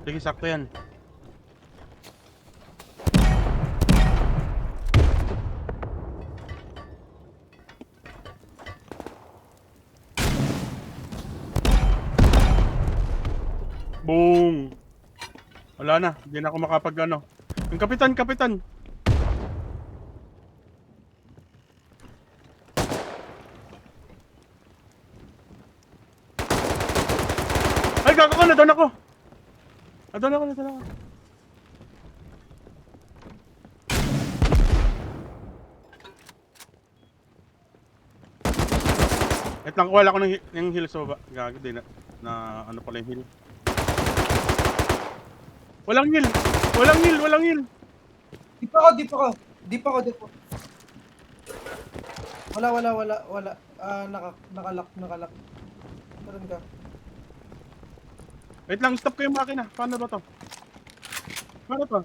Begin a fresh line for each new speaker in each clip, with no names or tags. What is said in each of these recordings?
Sige, sakto yan. Boom! Wala na, hindi na ako makapag ano. Yung kapitan, kapitan! Ay, gago ka! Nadon ako! Nadon ako, nadon ako. Wait lang, wala ko ng heal sa baba. Gago din na ano pala yung heal. Walang heal! Walang heal! Walang heal!
Di pa ako, di pa ako. Di pa ako, di pa ako. Wala. Nakalak. Meron ka.
Wait lang, stop ko yung makina. Paano ba to? Paano to?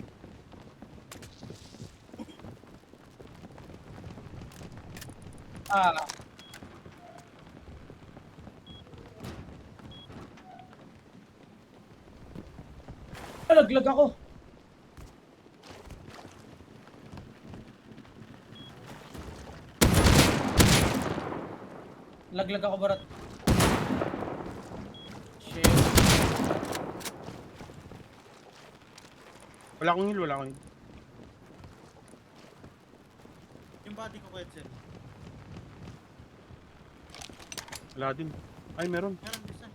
Ah, nalaglag ako. Laglag ako, Barat. Shit.
Wala akong heal, wala akong heal.
Yung body ko, Quetzal.
Wala din. Ay, meron.
Meron isa.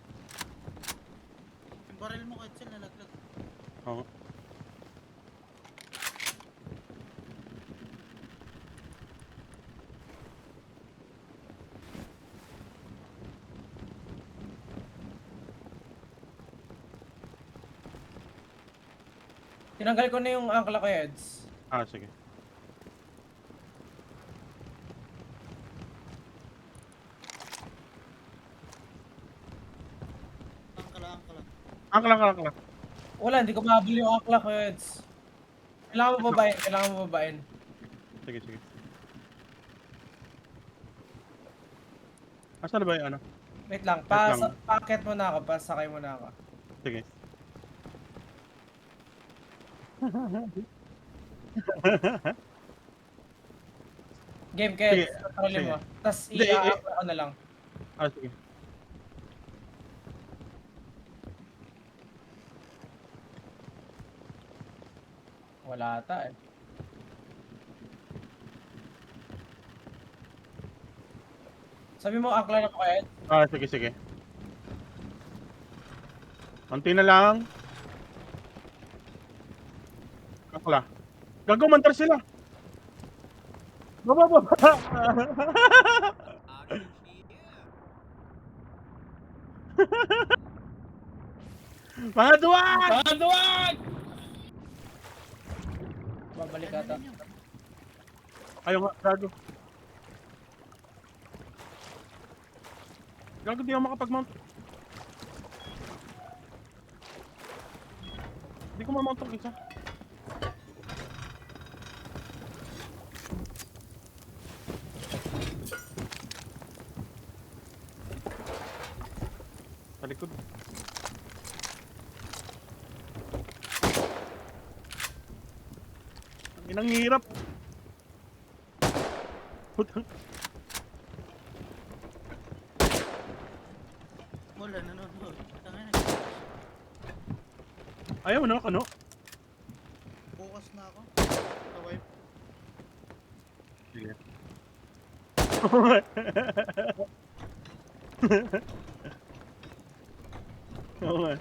Yung barrel mo, Quetzal, nalaglag.
Oo.
Tinanggal ko na yung angkla ko, Eds.
Ah, sige.
Angkala.
Angkla.
Wala, hindi ko mahabol yung angkla ko, Eds. Kailangan mo babain.
Sige, sige. Asan na ba yung ano?
Wait lang,
Wait lang.
packet mo na ako, pasakay mo na ako.
Sige.
Game,
Sige,
Eds. Kontrolin
sige.
mo. Tapos
Hindi,
i-upload ko na lang.
Ah, sige.
Wala ata eh. Sabi mo, angkla na ko, Eds.
Ah, sige, sige. Konti na lang. Kakla. Gago, mantar sila. Baba. Mga duwag!
Panduwag! Babalik ata.
Ayaw nga, gago. Gago, di ako makapag-mount. Hindi ko ma-mount ang isa. Sa likod. Ang inang hirap. Putang.
Wala, nanonood. Tangina,
Ayaw na, ano?
bukas na ako. Sa wipe.
Sige. Oo nga.